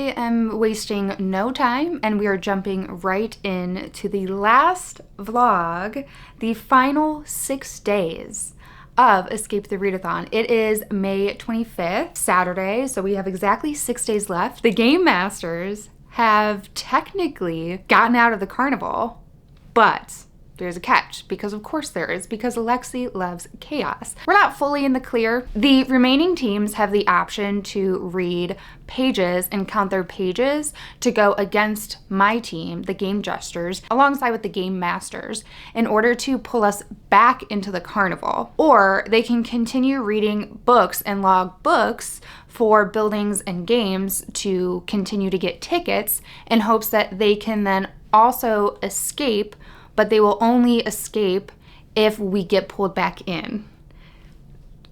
I am wasting no time and we are jumping right into the last vlog, the final 6 days of Escape the Readathon. It is May 25th, Saturday, so we have exactly 6 days left. The Game Masters have technically gotten out of the carnival, but there's a catch, because of course there is, because Alexi loves chaos. We're not fully in the clear. The remaining teams have the option to read pages and count their pages to go against my team, the Game Jesters, alongside with the Game Masters, in order to pull us back into the carnival. Or they can continue reading books and log books for buildings and games to continue to get tickets in hopes that they can then also escape, but they will only escape if we get pulled back in.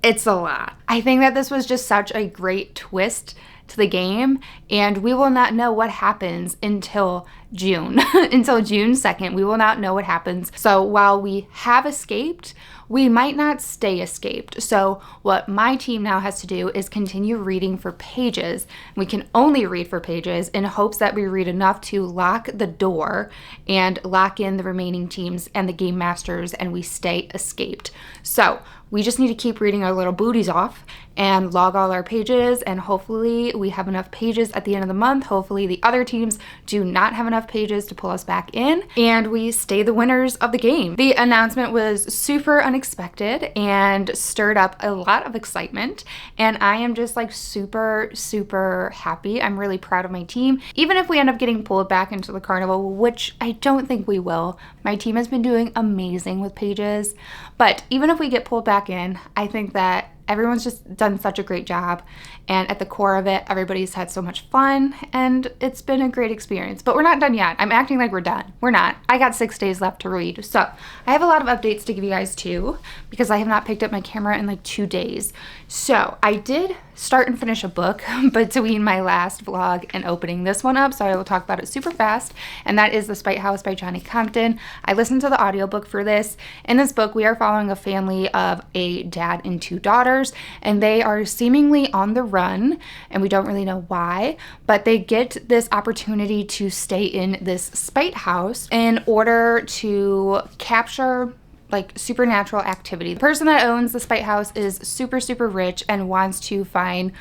It's a lot. I think that this was just such a great twist to the game, and we will not know what happens until June. Until June 2nd, we will not know what happens. So while we have escaped, we might not stay escaped. So what my team now has to do is continue reading for pages. We can only read for pages in hopes that we read enough to lock the door and lock in the remaining teams and the Game Masters, and we stay escaped. So we just need to keep reading our little booties off and log all our pages, and hopefully we have enough pages at the end of the month. Hopefully the other teams do not have enough pages to pull us back in, and we stay the winners of the game. The announcement was super unexpected and stirred up a lot of excitement, and I am just like super happy. I'm really proud of my team. Even if we end up getting pulled back into the carnival, which I don't think we will, my team has been doing amazing with pages. But even if we get pulled back in, I think that everyone's just done such a great job, and at the core of it, everybody's had so much fun, and it's been a great experience. But we're not done yet. I'm acting like we're done. We're not. I got 6 days left to read. So I have a lot of updates to give you guys too, because I have not picked up my camera in like 2 days. So I did start and finish a book between my last vlog and opening this one up, so I will talk about it super fast, and that is The Spite House by Johnny Compton. I listened to the audiobook for this. In this book, we are following a family of a dad and 2 daughters, and they are seemingly on the run, and we don't really know why, but they get this opportunity to stay in this spite house in order to capture like supernatural activity. The person that owns the spite house is super rich and wants to find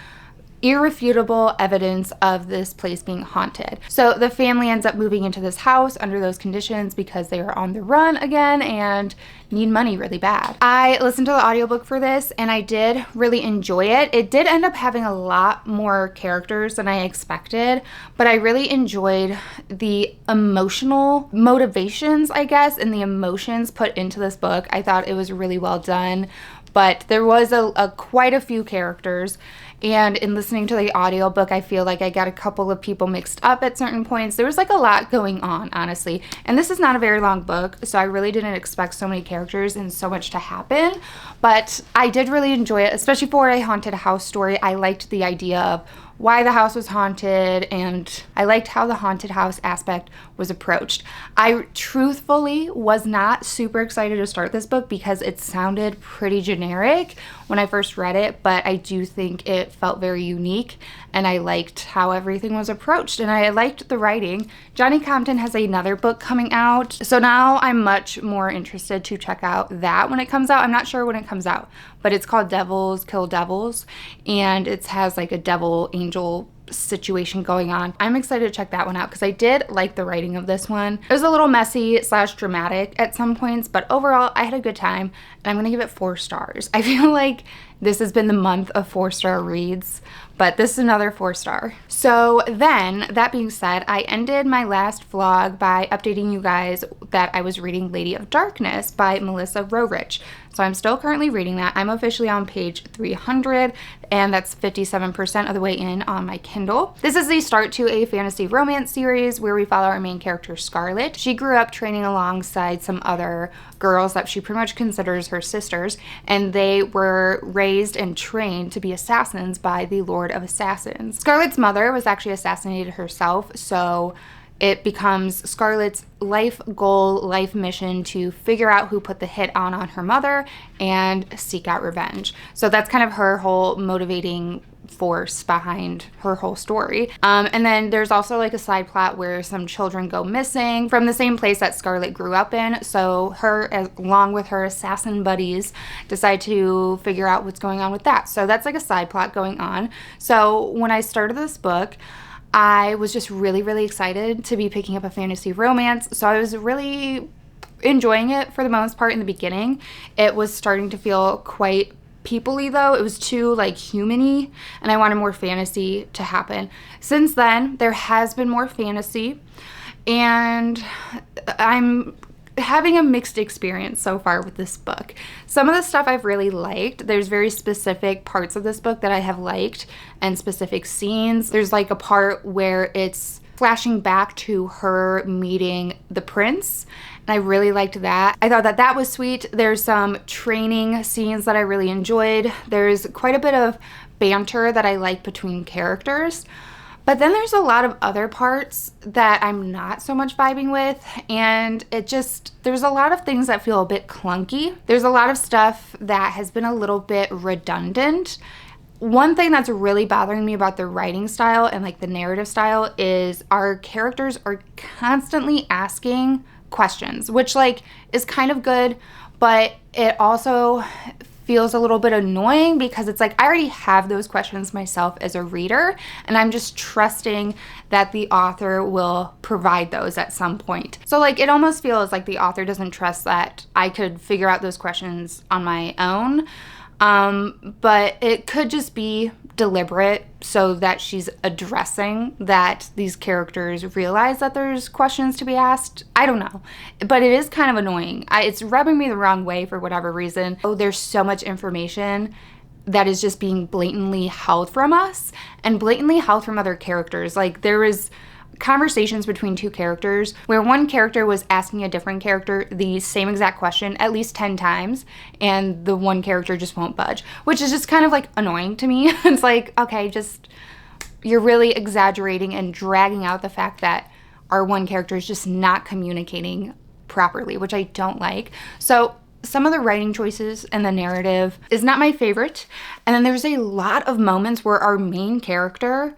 irrefutable evidence of this place being haunted. So the family ends up moving into this house under those conditions because they are on the run again and need money really bad. I listened to the audiobook for this and I did really enjoy it. It did end up having a lot more characters than I expected, but I really enjoyed the emotional motivations, I guess, and the emotions put into this book. I thought it was really well done, but there was quite a few characters. And in listening to the audiobook, I feel like I got a couple of people mixed up at certain points. There was like a lot going on, honestly. And this is not a very long book, so I really didn't expect so many characters and so much to happen. But I did really enjoy it, especially for a haunted house story. I liked the idea of why the house was haunted, and I liked how the haunted house aspect was approached. I truthfully was not super excited to start this book because it sounded pretty generic when I first read it, but I do think it felt very unique, and I liked how everything was approached, and I liked the writing. Johnny Compton has another book coming out, so now I'm much more interested to check out that when it comes out. I'm not sure when it comes out, but it's called Devils Kill Devils, and it has like a devil angel situation going on. I'm excited to check that one out because I did like the writing of this one. It was a little messy / dramatic at some points, but overall I had a good time, and I'm gonna give it 4 stars. I feel like this has been the month of 4-star reads, but this is another 4-star. So then, that being said, I ended my last vlog by updating you guys that I was reading Lady of Darkness by Melissa Roerich. So I'm still currently reading that. I'm officially on page 300, and that's 57% of the way in on my Kindle. This is the start to a fantasy romance series where we follow our main character, Scarlet. She grew up training alongside some other girls that she pretty much considers her sisters, and they were raised and trained to be assassins by the Lord of Assassins. Scarlet's mother was actually assassinated herself, so it becomes Scarlet's life goal, life mission to figure out who put the hit on her mother and seek out revenge. So that's kind of her whole motivating force behind her whole story. And then there's also like a side plot where some children go missing from the same place that Scarlet grew up in. So her, along with her assassin buddies, decide to figure out what's going on with that. So that's like a side plot going on. So when I started this book, I was just really, really excited to be picking up a fantasy romance. So I was really enjoying it for the most part in the beginning. It was starting to feel quite people-y though. It was too like human-y, and I wanted more fantasy to happen. Since then, there has been more fantasy, and I'm having a mixed experience so far with this book. Some of the stuff I've really liked. There's very specific parts of this book that I have liked, and specific scenes. There's like a part where it's flashing back to her meeting the prince, and I really liked that. I thought that that was sweet. There's some training scenes that I really enjoyed. There's quite a bit of banter that I like between characters. But then there's a lot of other parts that I'm not so much vibing with, and there's a lot of things that feel a bit clunky. There's a lot of stuff that has been a little bit redundant. One thing that's really bothering me about the writing style and like the narrative style is our characters are constantly asking questions, which like is kind of good, but it also feels a little bit annoying because it's like I already have those questions myself as a reader, and I'm just trusting that the author will provide those at some point. So like it almost feels like the author doesn't trust that I could figure out those questions on my own. But it could just be deliberate so that she's addressing that these characters realize that there's questions to be asked. I don't know, but it is kind of annoying. It's rubbing me the wrong way for whatever reason. Oh, there's so much information that is just being blatantly held from us and blatantly held from other characters. Like there was conversations between two characters where one character was asking a different character the same exact question at least 10 times, and the one character just won't budge, which is just kind of like annoying to me. It's like, okay, just you're really exaggerating and dragging out the fact that our one character is just not communicating properly, which I don't like. So some of the writing choices and the narrative is not my favorite. And then there's a lot of moments where our main character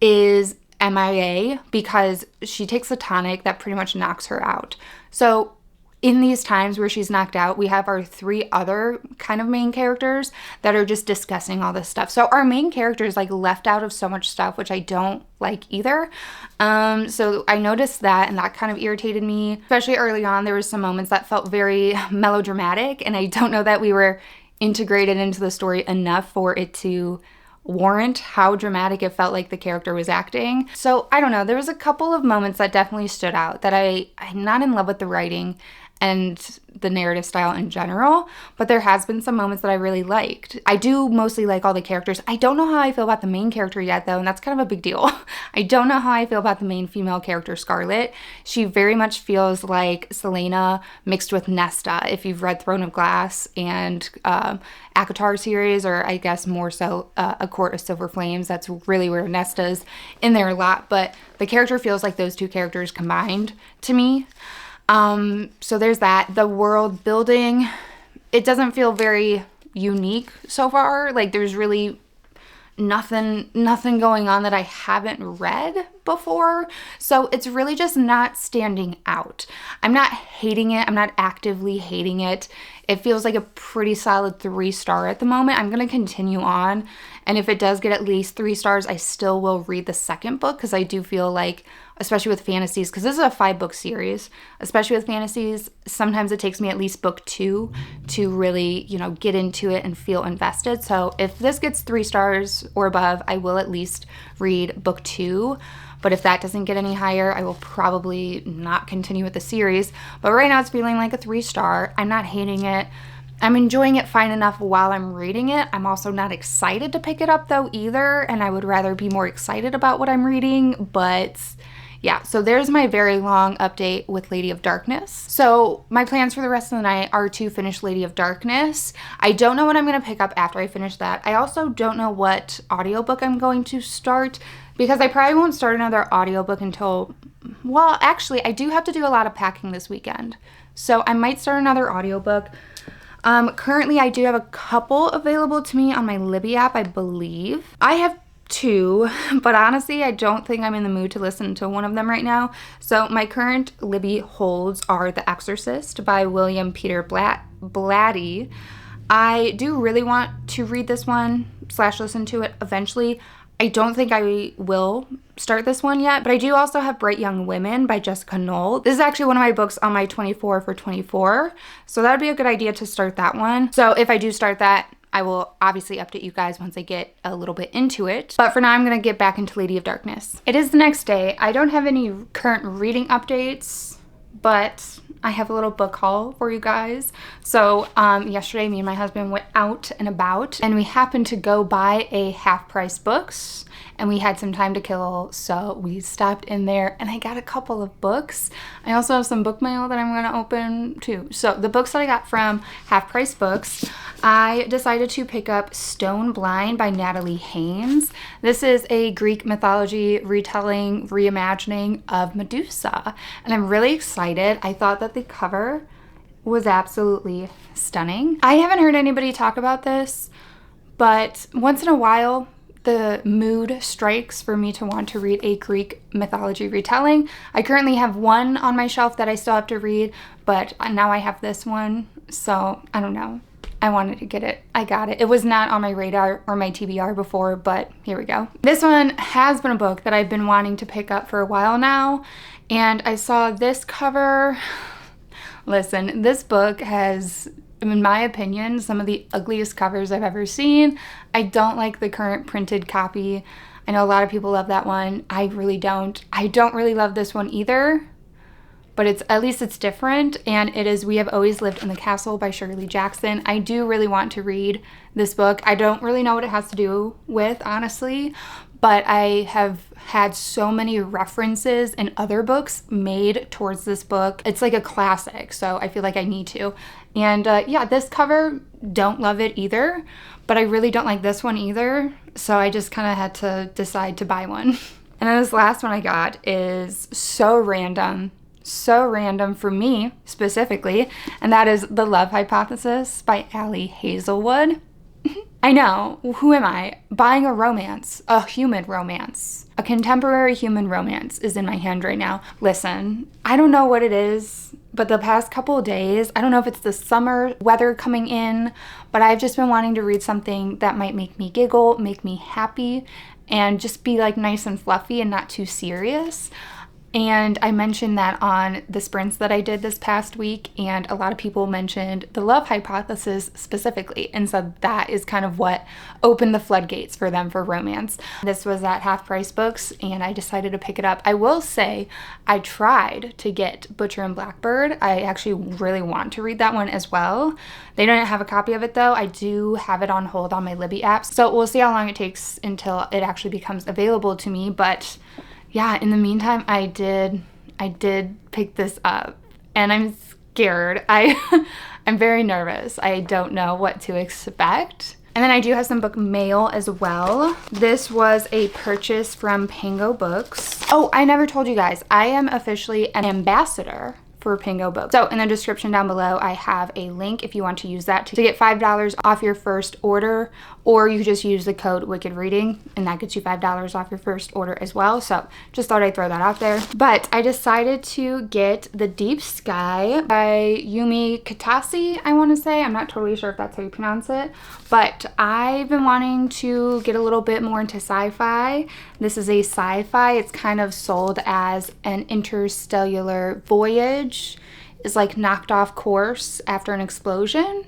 is MIA because she takes a tonic that pretty much knocks her out. So in these times where she's knocked out, we have our three other kind of main characters that are just discussing all this stuff. So our main character is like left out of so much stuff, which I don't like either. So I noticed that, and that kind of irritated me. Especially early on, there were some moments that felt very melodramatic, and I don't know that we were integrated into the story enough for it to warrant how dramatic it felt like the character was acting. So I don't know, there was a couple of moments that definitely stood out that I'm not in love with the writing and the narrative style in general, but there has been some moments that I really liked. I do mostly like all the characters. I don't know how I feel about the main character yet though, and that's kind of a big deal. I don't know how I feel about the main female character, Scarlet. She very much feels like Selena mixed with Nesta, if you've read Throne of Glass and ACOTAR series, or I guess more so A Court of Silver Flames. That's really where Nesta's in there a lot, but the character feels like those two characters combined to me. So there's that. The world building, it doesn't feel very unique so far. Like there's really nothing going on that I haven't read before. So it's really just not standing out. I'm not hating it. I'm not actively hating it. It feels like a pretty solid 3-star at the moment. I'm going to continue on. And if it does get at least 3 stars, I still will read the second book, because I do feel like, especially with fantasies, because this is a 5-book series, especially with fantasies, sometimes it takes me at least book 2 to really, get into it and feel invested. So if this gets 3 stars or above, I will at least read book 2. But if that doesn't get any higher, I will probably not continue with the series. But right now it's feeling like a 3-star. I'm not hating it. I'm enjoying it fine enough while I'm reading it. I'm also not excited to pick it up though either, and I would rather be more excited about what I'm reading. But yeah, so there's my very long update with Lady of Darkness. So my plans for the rest of the night are to finish Lady of Darkness. I don't know what I'm going to pick up after I finish that. I also don't know what audiobook I'm going to start, because I probably won't start another audiobook until, well, actually, I do have to do a lot of packing this weekend. So I might start another audiobook. Currently, I do have a couple available to me on my Libby app, I believe. I have two, but honestly, I don't think I'm in the mood to listen to one of them right now. So my current Libby holds are The Exorcist by William Peter Blatty. I do really want to read this one / listen to it eventually. I don't think I will start this one yet, but I do also have Bright Young Women by Jessica Knoll. This is actually one of my books on my 24 for 24, so that would be a good idea to start that one. So if I do start that, I will obviously update you guys once I get a little bit into it. But for now, I'm gonna get back into Lady of Darkness. It is the next day. I don't have any current reading updates, but I have a little book haul for you guys. So yesterday, me and my husband went out and about, and we happened to go by a Half Price Books, and we had some time to kill, so we stopped in there, and I got a couple of books. I also have some book mail that I'm gonna open too. So the books that I got from Half Price Books, I decided to pick up Stone Blind by Natalie Haynes. This is a Greek mythology retelling, reimagining of Medusa, and I'm really excited. I thought that the cover was absolutely stunning. I haven't heard anybody talk about this, but once in a while, the mood strikes for me to want to read a Greek mythology retelling. I currently have one on my shelf that I still have to read, but now I have this one, so I don't know. I wanted to get it. I got it. It was not on my radar or my TBR before, but here we go. This one has been a book that I've been wanting to pick up for a while now, and I saw this cover. Listen, this book has, in my opinion, some of the ugliest covers I've ever seen. I don't like the current printed copy. I know a lot of people love that one. I really don't. I don't really love this one either, but at least it's different, and it is We Have Always Lived in the Castle by Shirley Jackson. I do really want to read this book. I don't really know what it has to do with, honestly, but I have had so many references in other books made towards this book. It's like a classic, so I feel like I need to. And yeah, this cover, don't love it either, but I really don't like this one either, so I just kind of had to decide to buy one. And then this last one I got is so random for me specifically, and that is The Love Hypothesis by Allie Hazelwood. I know, who am I? Buying a romance, a human romance, a contemporary human romance is in my hand right now. Listen, I don't know what it is, but the past couple of days, I don't know if it's the summer weather coming in, but I've just been wanting to read something that might make me giggle, make me happy, and just be like nice and fluffy and not too serious. And I mentioned that on the sprints that I did this past week, and a lot of people mentioned The Love Hypothesis specifically, and so that is kind of what opened the floodgates for them for romance. This was at Half Price Books, and I decided to pick it up. I will say I tried to get Butcher and Blackbird. I actually really want to read that one as well. They don't have a copy of it though. I do have it on hold on my Libby app, so we'll see how long it takes until it actually becomes available to me, but yeah, in the meantime, I did pick this up, and I'm scared. I'm very nervous. I don't know what to expect. And then I do have some book mail as well. This was a purchase from Pango Books. Oh, I never told you guys, I am officially an ambassador for Pango Books. So in the description down below, I have a link if you want to use that to get $5 off your first order, or you just use the code Wicked Reading, and that gets you $5 off your first order as well. So just thought I'd throw that out there. But I decided to get The Deep Sky by Yumi Kitase, I want to say. I'm not totally sure if that's how you pronounce it, but I've been wanting to get a little bit more into sci-fi. This is a sci-fi. It's kind of sold as an interstellar voyage, is like knocked off course after an explosion.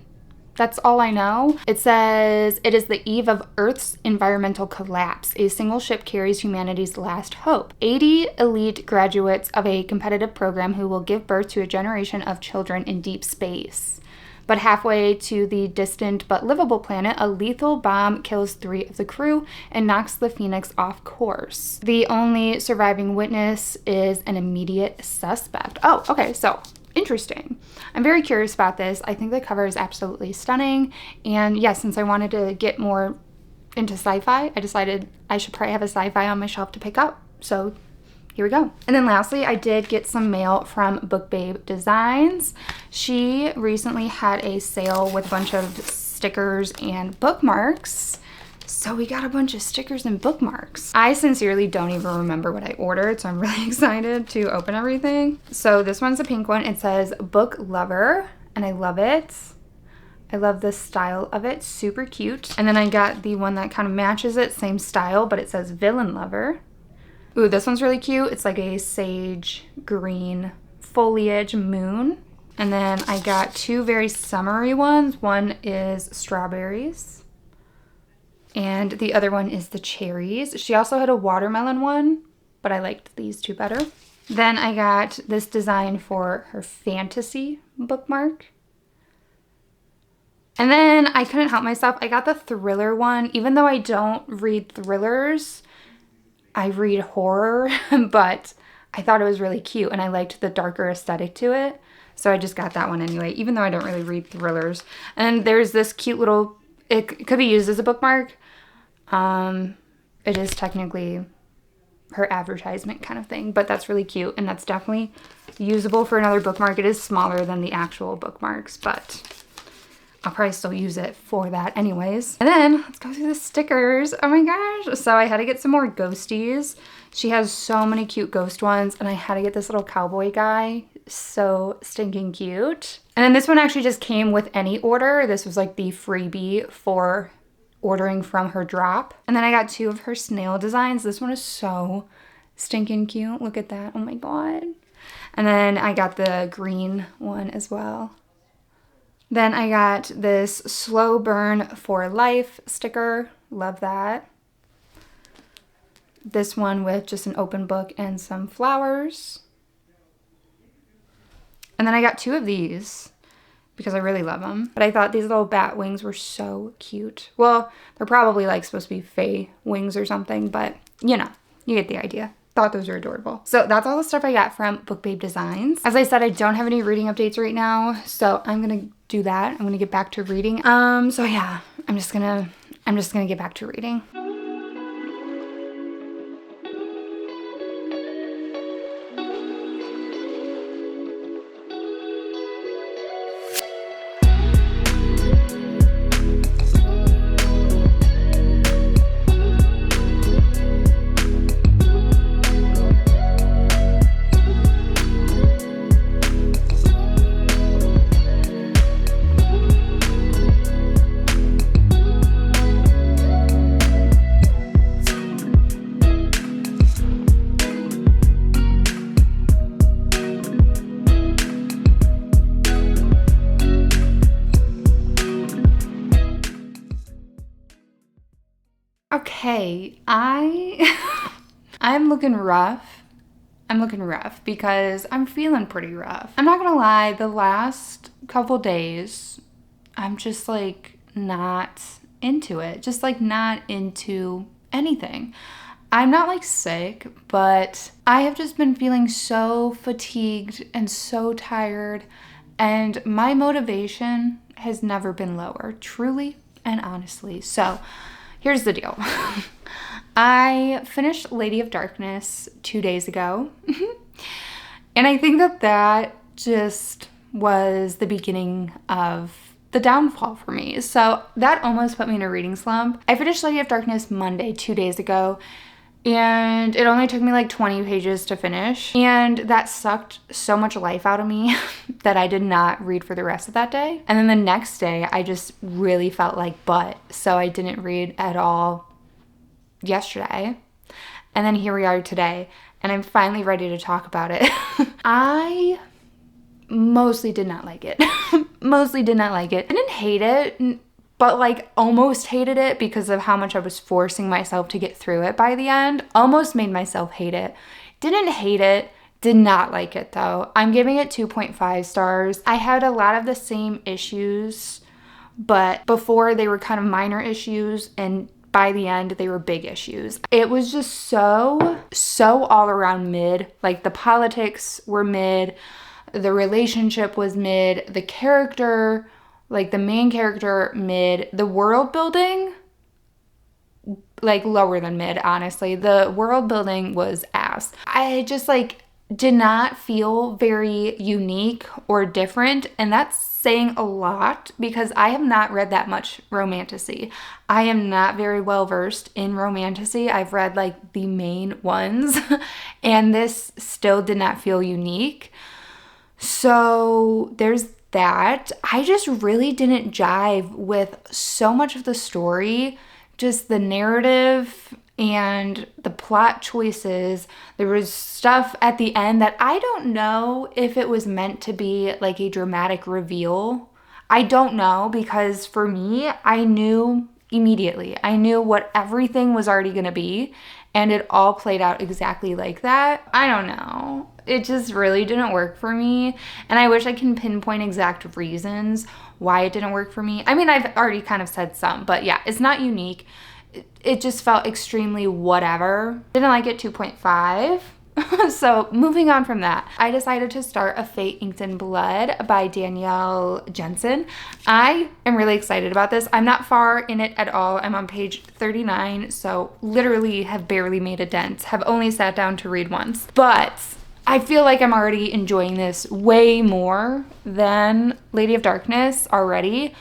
That's all I know. It says, it is the eve of Earth's environmental collapse. A single ship carries humanity's last hope. 80 elite graduates of a competitive program who will give birth to a generation of children in deep space. But halfway to the distant but livable planet, a lethal bomb kills 3 of the crew and knocks the Phoenix off course. The only surviving witness is an immediate suspect. Oh, okay, so interesting. I'm very curious about this. I think the cover is absolutely stunning. And yes, since I wanted to get more into sci-fi, I decided I should probably have a sci-fi on my shelf to pick up. So here we go. And then lastly, I did get some mail from BookBabe Designs. She recently had a sale with a bunch of stickers and bookmarks. So we got a bunch of stickers and bookmarks. I sincerely don't even remember what I ordered, so I'm really excited to open everything. So this one's a pink one. It says Book Lover, and I love it. I love the style of it, super cute. And then I got the one that kind of matches it, same style, but it says Villain Lover. Ooh, this one's really cute. It's like a sage green foliage moon. And then I got two very summery ones. One is strawberries, and the other one is the cherries. She also had a watermelon one, but I liked these two better. Then I got this design for her fantasy bookmark. And then I couldn't help myself. I got the thriller one. Even though I don't read thrillers, I read horror, but I thought it was really cute and I liked the darker aesthetic to it. So I just got that one anyway, even though I don't really read thrillers. And there's this cute little, it could be used as a bookmark. It is technically her advertisement kind of thing, but that's really cute and that's definitely usable for another bookmark. It is smaller than the actual bookmarks, but I'll probably still use it for that anyways. And then let's go through the stickers. Oh my gosh. So I had to get some more ghosties. She has so many cute ghost ones, and I had to get this little cowboy guy. So stinking cute. And then this one actually just came with any order. This was like the freebie for ordering from her drop. And then I got two of her snail designs. This one is so stinking cute. Look at that. Oh my God. And then I got the green one as well. Then I got this slow burn for life sticker. Love that. This one with just an open book and some flowers. And then I got two of these because I really love them. But I thought these little bat wings were so cute. Well, they're probably like supposed to be fae wings or something, but you know, you get the idea. Thought those were adorable. So that's all the stuff I got from BookBabe Designs. As I said, I don't have any reading updates right now, so I'm gonna do that. I'm gonna get back to reading. So yeah, I'm just gonna get back to reading. Okay, I'm looking rough. I'm looking rough because I'm feeling pretty rough. I'm not gonna lie, the last couple days, I'm just like not into it. Just like not into anything. I'm not like sick, but I have just been feeling so fatigued and so tired, and my motivation has never been lower, truly and honestly. So here's the deal. I finished Lady of Darkness 2 days ago. And I think that just was the beginning of the downfall for me. So that almost put me in a reading slump. I finished Lady of Darkness Monday 2 days ago, and it only took me like 20 pages to finish. And that sucked so much life out of me that I did not read for the rest of that day. And then the next day, I just really felt like butt. So I didn't read at all yesterday. And then here we are today, and I'm finally ready to talk about it. I mostly did not like it. Mostly did not like it. I didn't hate it, but like almost hated it because of how much I was forcing myself to get through it by the end. Almost made myself hate it. Didn't hate it. Did not like it though. I'm giving it 2.5 stars. I had a lot of the same issues, but before they were kind of minor issues, and by the end they were big issues. It was just so all around mid. Like the politics were mid, the relationship was mid, the character, like the main character, mid, the world building like lower than mid, honestly. The world building was ass. I just like did not feel very unique or different, and that's saying a lot because I have not read that much romantasy. I am not very well versed in romantasy. I've read like the main ones and this still did not feel unique. So there's that. I just really didn't jive with so much of the story, just the narrative and the plot choices. There was stuff at the end that I don't know if it was meant to be like a dramatic reveal. I don't know, because for me, I knew immediately. I knew what everything was already gonna be, and it all played out exactly like that. I don't know. It just really didn't work for me, and I wish I can pinpoint exact reasons why it didn't work for me. I mean, I've already kind of said some, but yeah, it's not unique. It just felt extremely whatever. Didn't like it, 2.5. So moving on from that, I decided to start A Fate Inked in Blood by Danielle Jensen. I am really excited about this. I'm not far in it at all. I'm on page 39, so literally have barely made a dent. Have only sat down to read once. But I feel like I'm already enjoying this way more than Lady of Darkness already.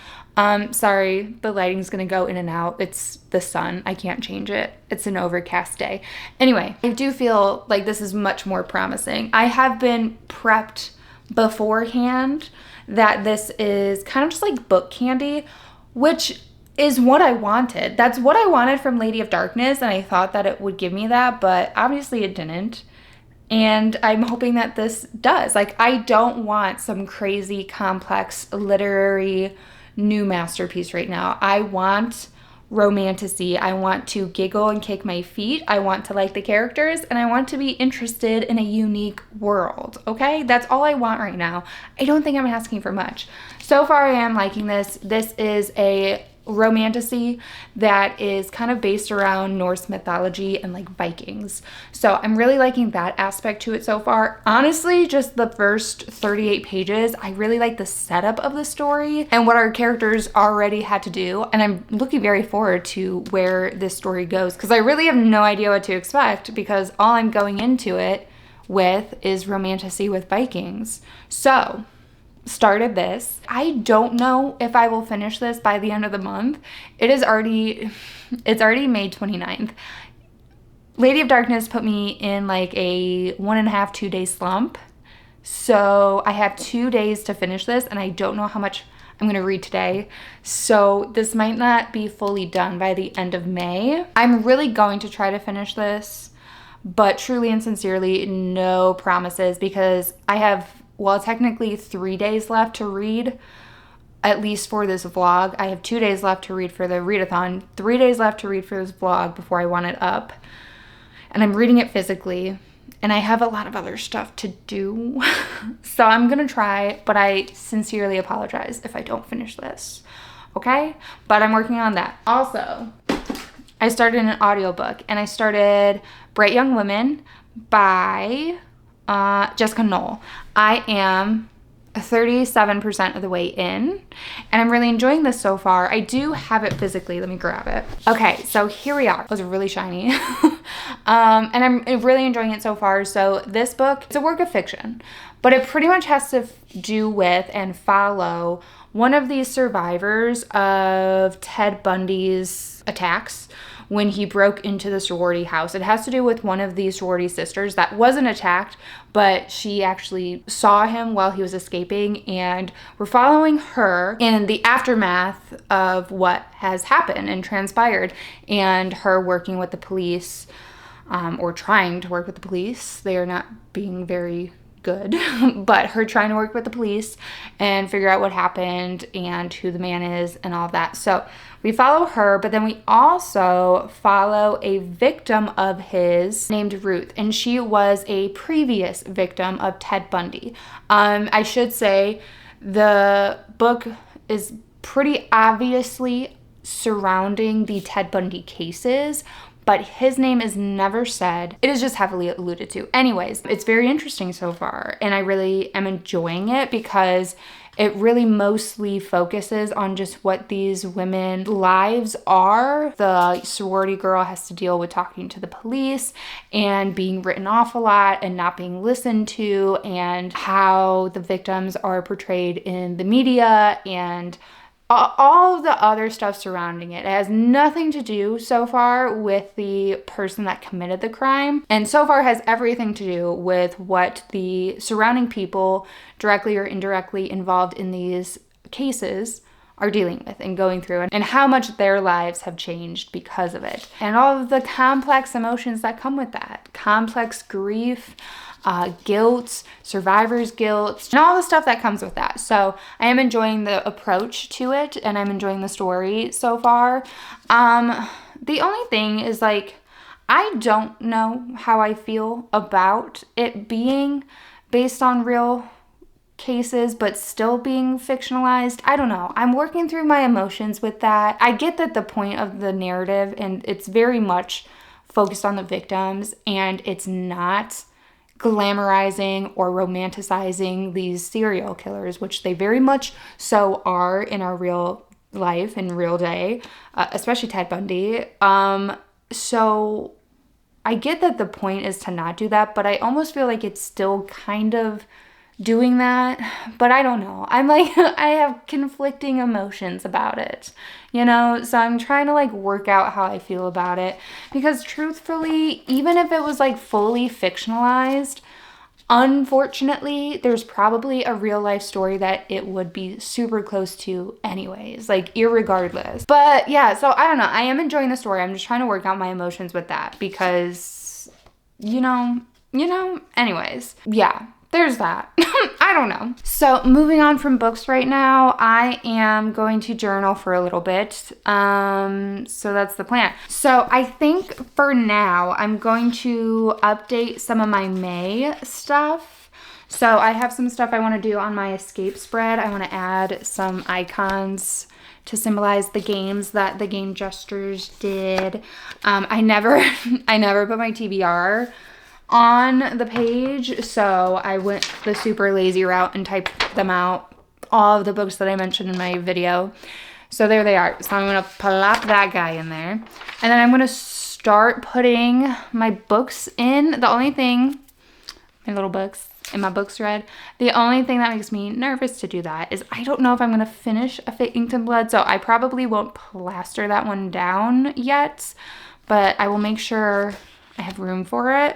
Sorry, the lighting's gonna go in and out. It's the sun. I can't change it. It's an overcast day. Anyway, I do feel like this is much more promising. I have been prepped beforehand that this is kind of just like book candy, which is what I wanted. That's what I wanted from Lady of Darkness, and I thought that it would give me that, but obviously it didn't. And I'm hoping that this does. Like, I don't want some crazy, complex, literary new masterpiece right now. I want romantasy. I want to giggle and kick my feet. I want to like the characters, and I want to be interested in a unique world, okay? That's all I want right now. I don't think I'm asking for much. So far, I am liking this. This is a romantasy that is kind of based around Norse mythology and like Vikings. So I'm really liking that aspect to it so far. Honestly, just the first 38 pages, I really like the setup of the story and what our characters already had to do. And I'm looking very forward to where this story goes, because I really have no idea what to expect, because all I'm going into it with is romantasy with Vikings. So started this. I don't know if I will finish this by the end of the month. It's already May 29th. Lady of Darkness put me in like a 1.5, 2 day slump. So I have 2 days to finish this, and I don't know how much I'm gonna read today. So this might not be fully done by the end of May. I'm really going to try to finish this, but truly and sincerely, no promises, because I have, well, technically 3 days left to read, at least for this vlog. I have 2 days left to read for the readathon, 3 days left to read for this vlog before I want it up. And I'm reading it physically, and I have a lot of other stuff to do. So I'm gonna try, but I sincerely apologize if I don't finish this, okay? But I'm working on that. Also, I started an audiobook, and I started Bright Young Women by Jessica Knoll. I am 37% of the way in, and I'm really enjoying this so far. I do have it physically. Let me grab it. Okay, so here we are. It was really shiny. And I'm really enjoying it so far. So this book, it's a work of fiction, but it pretty much has to do with and follow one of these survivors of Ted Bundy's attacks when he broke into the sorority house. It has to do with one of these sorority sisters that wasn't attacked, but she actually saw him while he was escaping, and we're following her in the aftermath of what has happened and transpired, and her working with the police, or trying to work with the police. They are not being very good, but her trying to work with the police and figure out what happened and who the man is and all of that. So we follow her, but then we also follow a victim of his named Ruth, and she was a previous victim of Ted Bundy. I should say the book is pretty obviously surrounding the Ted Bundy cases, but his name is never said. It is just heavily alluded to. Anyways, it's very interesting so far, and I really am enjoying it because it really mostly focuses on just what these women's lives are. The sorority girl has to deal with talking to the police and being written off a lot and not being listened to, and how the victims are portrayed in the media and all of the other stuff surrounding it. It has nothing to do so far with the person that committed the crime, and so far has everything to do with what the surrounding people, directly or indirectly involved in these cases, are dealing with and going through, and how much their lives have changed because of it. And all of the complex emotions that come with that. Complex grief, guilt, survivor's guilt, and all the stuff that comes with that. So I am enjoying the approach to it, and I'm enjoying the story so far. The only thing is, like, I don't know how I feel about it being based on real cases but still being fictionalized. I don't know. I'm working through my emotions with that. I get that the point of the narrative, and it's very much focused on the victims, and it's not glamorizing or romanticizing these serial killers, which they very much so are in our real life, in real day, especially Ted Bundy. So I get that the point is to not do that, but I almost feel like it's still kind of doing that. But I don't know. I'm like, I have conflicting emotions about it, you know? So I'm trying to like work out how I feel about it, because truthfully, even if it was like fully fictionalized, unfortunately, there's probably a real life story that it would be super close to anyways, like irregardless. But yeah, so I don't know. I am enjoying the story. I'm just trying to work out my emotions with that because, you know, anyways, yeah. There's that. I don't know. So moving on from books right now, I am going to journal for a little bit. So that's the plan. So I think for now, I'm going to update some of my May stuff. So I have some stuff I want to do on my escape spread. I want to add some icons to symbolize the games that the Game Jesters did. I never put my TBR on the page, so I went the super lazy route and typed them out, all of the books that I mentioned in my video. So there they are. So I'm gonna plop that guy in there, and then I'm gonna start putting my books in. The only thing, my little books in my book thread, the only thing that makes me nervous to do that is I don't know if I'm gonna finish A Fate Inked in Blood, so I probably won't plaster that one down yet, but I will make sure I have room for it.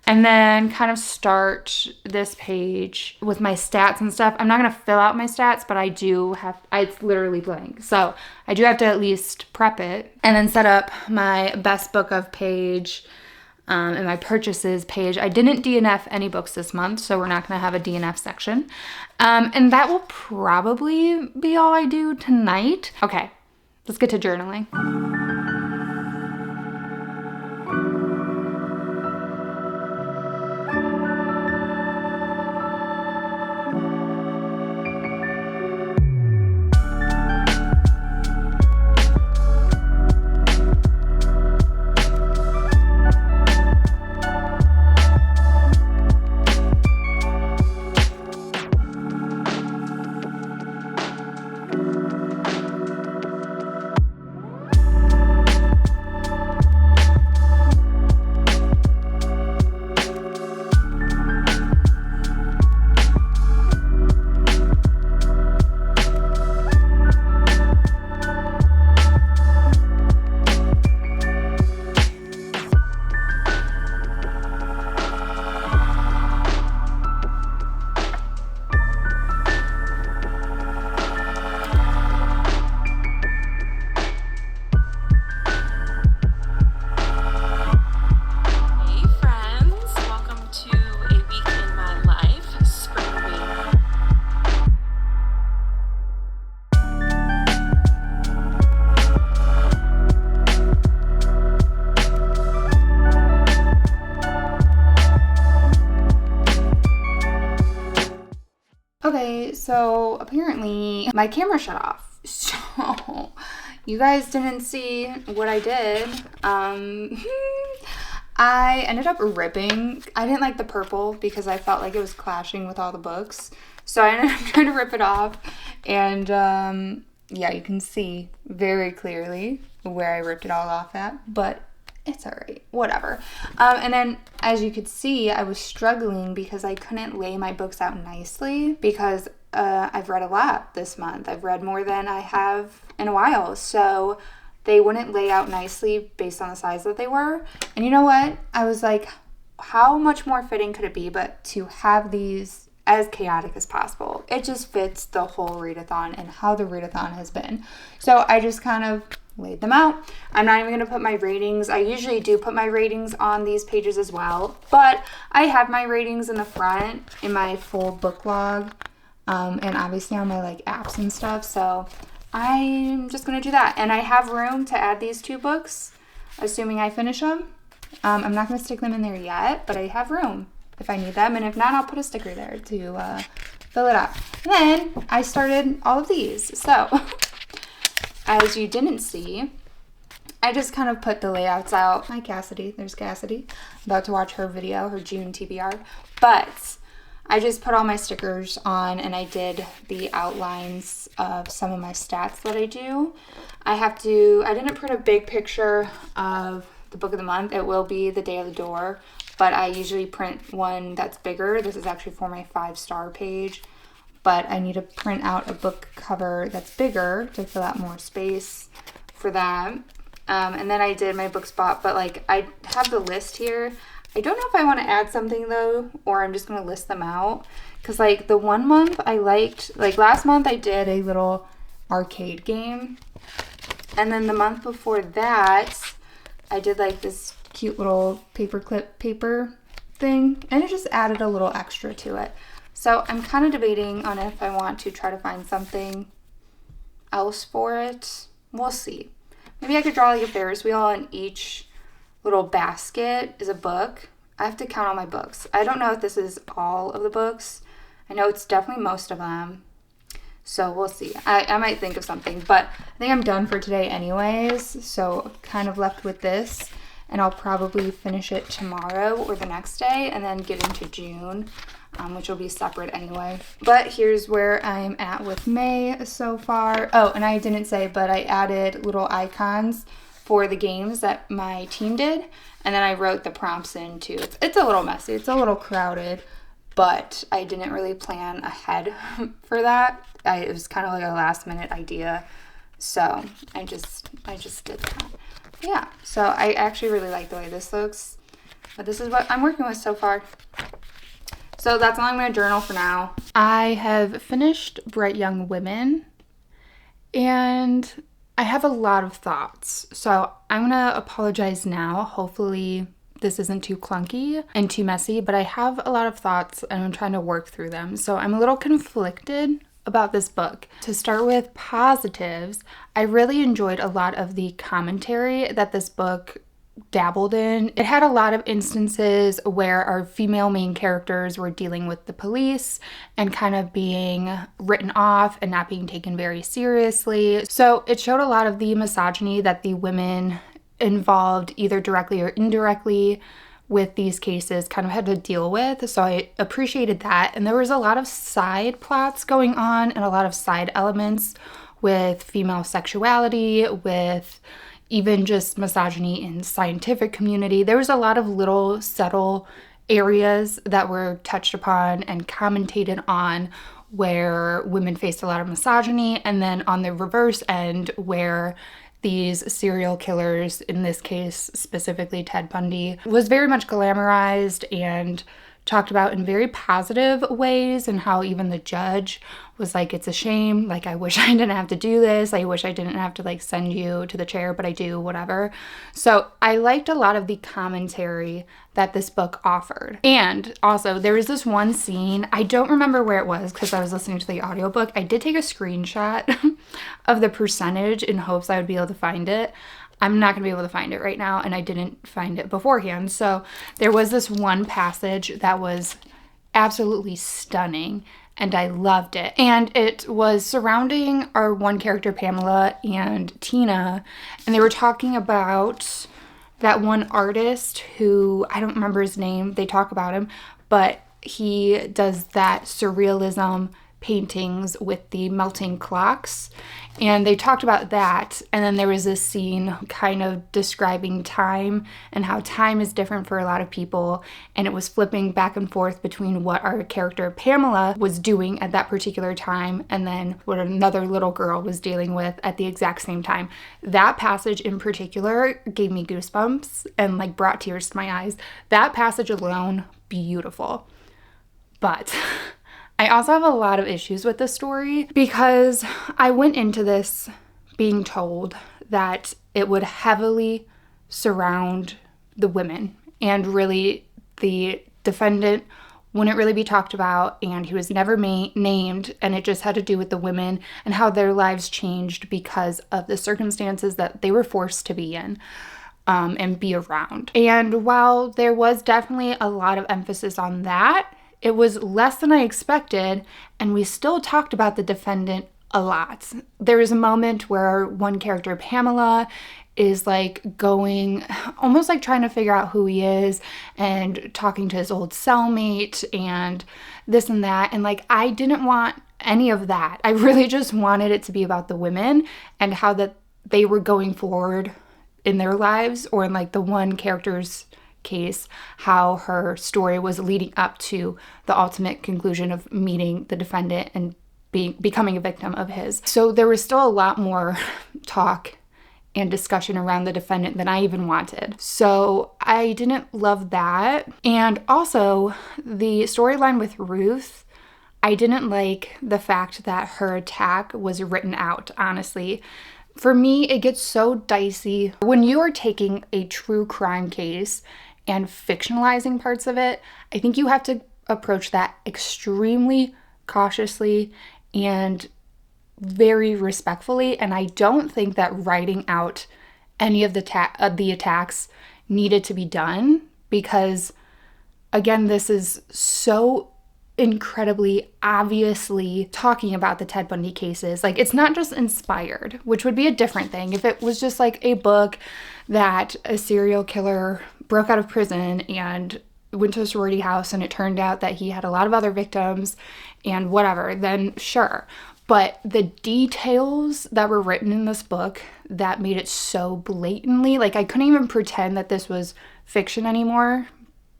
And then kind of start this page with my stats and stuff. I'm not going to fill out my stats, but I do have, it's literally blank. So I do have to at least prep it. And then set up my best book of page and my purchases page. I didn't DNF any books this month, so we're not going to have a DNF section. And that will probably be all I do tonight. Okay, let's get to journaling. Okay, so apparently my camera shut off. So you guys didn't see what I did. I ended up ripping. I didn't like the purple because I felt like it was clashing with all the books. So I ended up trying to rip it off, and yeah, you can see very clearly where I ripped it all off at, but it's all right, whatever. And then, as you could see, I was struggling because I couldn't lay my books out nicely because I've read a lot this month. I've read more than I have in a while, so they wouldn't lay out nicely based on the size that they were. And you know what? I was like, how much more fitting could it be but to have these as chaotic as possible? It just fits the whole readathon and how the readathon has been. So I just kind of laid them out. I'm not even going to put my ratings. I usually do put my ratings on these pages as well, but I have my ratings in the front in my full book log, and obviously on my like apps and stuff. So I'm just going to do that. And I have room to add these 2 books, assuming I finish them. I'm not going to stick them in there yet, but I have room if I need them. And if not, I'll put a sticker there to fill it up. And then I started all of these. So as you didn't see, I just kind of put the layouts out. Hi, Cassidy. There's Cassidy. About to watch her video, her June TBR. But I just put all my stickers on, and I did the outlines of some of my stats that I do. I didn't print a big picture of the book of the month. It will be the day of the door, but I usually print one that's bigger. This is actually for my 5-star page. But I need to print out a book cover that's bigger to fill out more space for that. And then I did my book spot, but like I have the list here. I don't know if I want to add something though, or I'm just going to list them out. Because like the one month I liked, like last month I did a little arcade game. And then the month before that, I did like this cute little paperclip paper thing. And it just added a little extra to it. So I'm kind of debating on if I want to try to find something else for it. We'll see. Maybe I could draw like a Ferris wheel, and each little basket is a book. I have to count all my books. I don't know if this is all of the books. I know it's definitely most of them. So we'll see. I might think of something, but I think I'm done for today anyways. So kind of left with this, and I'll probably finish it tomorrow or the next day and then get into June. Which will be separate anyway. But here's where I'm at with May so far. Oh, and I didn't say, but I added little icons for the games that my team did. And then I wrote the prompts in too. It's a little messy. It's a little crowded, but I didn't really plan ahead for that. It was kind of like a last minute idea. So I just did that. Yeah, so I actually really like the way this looks. But this is what I'm working with so far. So that's all I'm going to journal for now. I have finished Bright Young Women, and I have a lot of thoughts. So I'm going to apologize now. Hopefully this isn't too clunky and too messy, but I have a lot of thoughts and I'm trying to work through them. So I'm a little conflicted about this book. To start with positives, I really enjoyed a lot of the commentary that this book dabbled in. It had a lot of instances where our female main characters were dealing with the police and kind of being written off and not being taken very seriously. So it showed a lot of the misogyny that the women involved, either directly or indirectly, with these cases kind of had to deal with. So I appreciated that. And there was a lot of side plots going on and a lot of side elements with female sexuality, with even just misogyny in scientific community. There was a lot of little subtle areas that were touched upon and commentated on where women faced a lot of misogyny, and then on the reverse end where these serial killers, in this case specifically Ted Bundy, was very much glamorized and talked about in very positive ways, and how even the judge was like, it's a shame, like I wish I didn't have to do this, I wish I didn't have to like send you to the chair, but I do, whatever. So I liked a lot of the commentary that this book offered. And also there was this one scene, I don't remember where it was because I was listening to the audiobook. I did take a screenshot of the percentage in hopes I would be able to find it. I'm not going to be able to find it right now, and I didn't find it beforehand. So there was this one passage that was absolutely stunning, and I loved it. And it was surrounding our one character, Pamela, and Tina, and they were talking about that one artist who, I don't remember his name, they talk about him, but he does that surrealism paintings with the melting clocks, and they talked about that. And then there was this scene kind of describing time and how time is different for a lot of people, and it was flipping back and forth between what our character Pamela was doing at that particular time and then what another little girl was dealing with at the exact same time. That passage in particular gave me goosebumps and like brought tears to my eyes. That passage alone, beautiful. But I also have a lot of issues with this story because I went into this being told that it would heavily surround the women, and really the defendant wouldn't really be talked about, and he was never named, and it just had to do with the women and how their lives changed because of the circumstances that they were forced to be in and be around. And while there was definitely a lot of emphasis on that, it was less than I expected, and we still talked about the defendant a lot. There is a moment where one character, Pamela, is like going, almost like trying to figure out who he is and talking to his old cellmate and this and that. And like, I didn't want any of that. I really just wanted it to be about the women and how that they were going forward in their lives, or in like the one character's case, how her story was leading up to the ultimate conclusion of meeting the defendant and becoming a victim of his. So there was still a lot more talk and discussion around the defendant than I even wanted. So I didn't love that. And also the storyline with Ruth, I didn't like the fact that her attack was written out, honestly. For me, it gets so dicey when you are taking a true crime case and fictionalizing parts of it. I think you have to approach that extremely cautiously and very respectfully. And I don't think that writing out any of the attacks needed to be done, because, again, this is so incredibly obviously talking about the Ted Bundy cases. Like, it's not just inspired, which would be a different thing. If it was just like a book that a serial killer broke out of prison and went to a sorority house and it turned out that he had a lot of other victims and whatever, then sure. But the details that were written in this book that made it so blatantly, like, I couldn't even pretend that this was fiction anymore,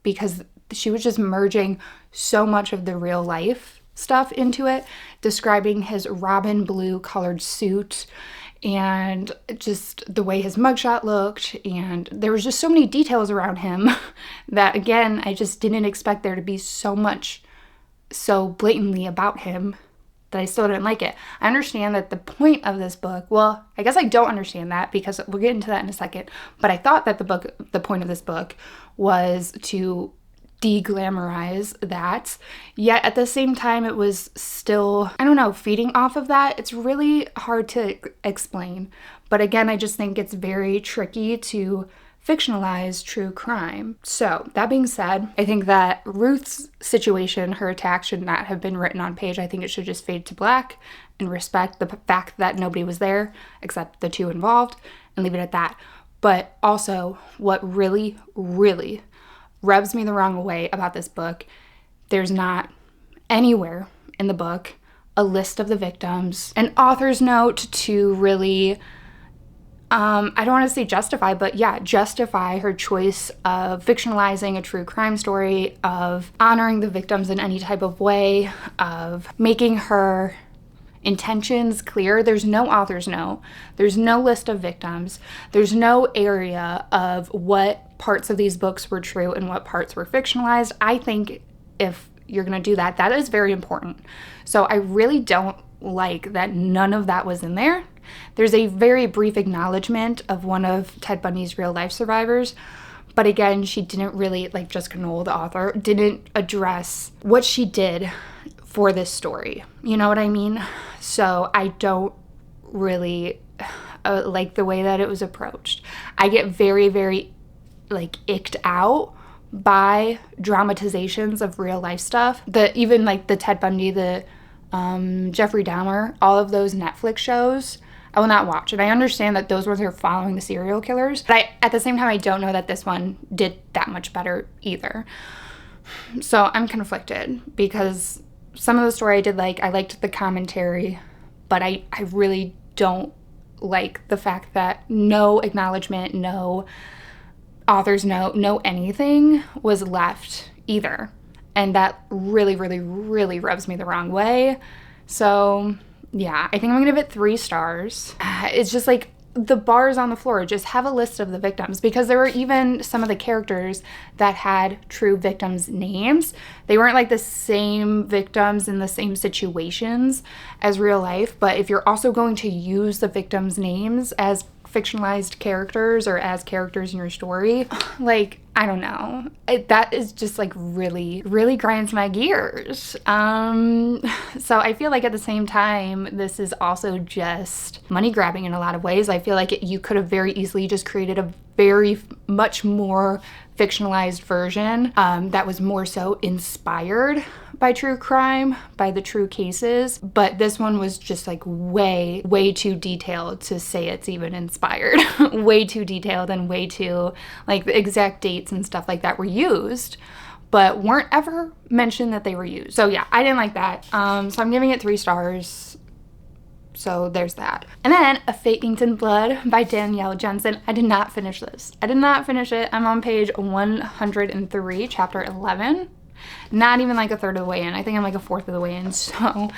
because she was just merging so much of the real life stuff into it, describing his robin blue colored suit and just the way his mugshot looked. And there was just so many details around him that, again, I just didn't expect there to be so much so blatantly about him, that I still didn't like it. I understand that the point of this book, well, I guess I don't understand that, because we'll get into that in a second, but I thought that the point of this book was to de-glamorize that, yet at the same time it was still, I don't know, feeding off of that. It's really hard to explain, but again, I just think it's very tricky to fictionalize true crime. So that being said, I think that Ruth's situation, her attack, should not have been written on page. I think it should just fade to black and respect the fact that nobody was there except the two involved, and leave it at that. But also, what really, really rubs me the wrong way about this book, there's not anywhere in the book a list of the victims, an author's note to really, I don't want to say justify, but yeah, justify her choice of fictionalizing a true crime story, of honoring the victims in any type of way, of making her intentions clear. There's no author's note. There's no list of victims. There's no area of what parts of these books were true and what parts were fictionalized. I think if you're going to do that, that is very important. So I really don't like that none of that was in there. There's a very brief acknowledgement of one of Ted Bundy's real life survivors, but again, she didn't really, like Jessica Knoll, the author, didn't address what she did for this story. You know what I mean? So I don't really like the way that it was approached. I get very, very like icked out by dramatizations of real life stuff. Even like the Ted Bundy, the Jeffrey Dahmer, all of those Netflix shows, I will not watch. And I understand that those ones are following the serial killers, but at the same time, I don't know that this one did that much better either. So I'm conflicted because some of the story I did like. I liked the commentary, but I really don't like the fact that no acknowledgement, no author's note, no anything was left either. And that really, really, really rubs me the wrong way. So yeah, I think I'm gonna give it 3 stars. It's just like the bars on the floor. Just have a list of the victims, because there were even some of the characters that had true victims' names. They weren't like the same victims in the same situations as real life, but if you're also going to use the victims' names as fictionalized characters or as characters in your story, like, I don't know. That is just like really, really grinds my gears. So I feel like at the same time, this is also just money grabbing in a lot of ways. I feel like you could have very easily just created a very much more fictionalized version that was more so inspired by true crime, by the true cases, but this one was just like way too detailed to say it's even inspired. Way too detailed, and way too, like, the exact dates and stuff like that were used, but weren't ever mentioned that they were used. So yeah, I didn't like that. So I'm giving it 3 stars. So there's that. And then A Fate Inked in Blood by Danielle Jensen. I did not finish this. I did not finish it. I'm on page 103, chapter 11. Not even like a third of the way in. I think I'm like a fourth of the way in. So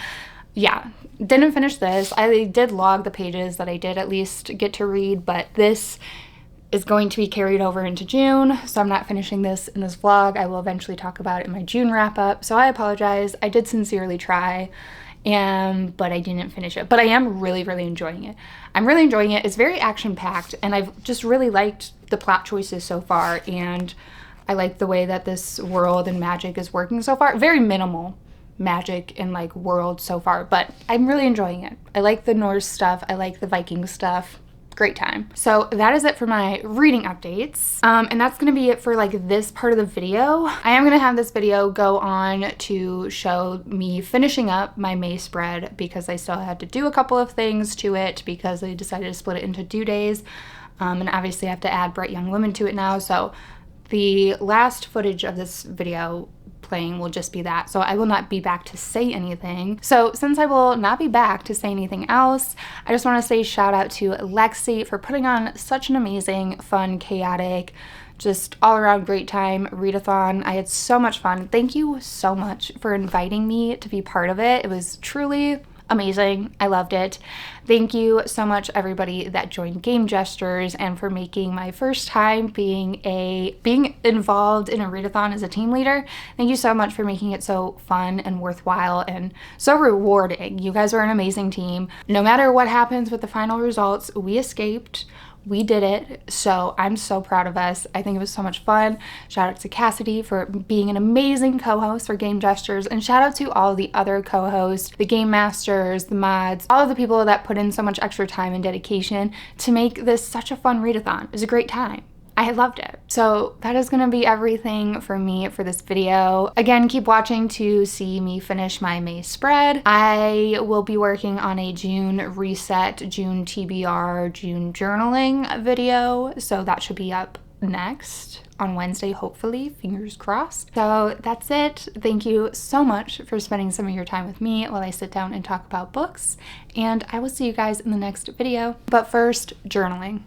yeah, didn't finish this. I did log the pages that I did at least get to read, but this is going to be carried over into June, so I'm not finishing this in this vlog. I will eventually talk about it in my June wrap up, so I apologize. I did sincerely try, but I didn't finish it. But I am really, really enjoying it. I'm really enjoying it. It's very action-packed, and I've just really liked the plot choices so far, and I like the way that this world and magic is working so far. Very minimal magic and like world so far, but I'm really enjoying it. I like the Norse stuff. I like the Viking stuff. Great time. So that is it for my reading updates. And that's gonna be it for like this part of the video. I am gonna have this video go on to show me finishing up my May spread, because I still had to do a couple of things to it because I decided to split it into due days. And obviously I have to add Bright Young Women to it now. So the last footage of this video playing will just be that, so I will not be back to say anything. So since I will not be back to say anything else, I just want to say shout out to Lexi for putting on such an amazing, fun, chaotic, just all around great time readathon. I had so much fun. Thank you so much for inviting me to be part of it. It was truly amazing. I loved it. Thank you so much, everybody that joined Game Gestures, and for making my first time being involved in a readathon as a team leader. Thank you so much for making it so fun and worthwhile and so rewarding. You guys were an amazing team. No matter what happens with the final results, we escaped. We did it, so I'm so proud of us. I think it was so much fun. Shout out to Cassidy for being an amazing co-host for Game Gestures, and shout out to all the other co-hosts, the game masters, the mods, all of the people that put in so much extra time and dedication to make this such a fun readathon. It was a great time. I loved it. So that is gonna be everything for me for this video. Again, keep watching to see me finish my May spread. I will be working on a June reset, June TBR, June journaling video. So that should be up next on Wednesday, hopefully, fingers crossed. So that's it. Thank you so much for spending some of your time with me while I sit down and talk about books. And I will see you guys in the next video. But first, journaling.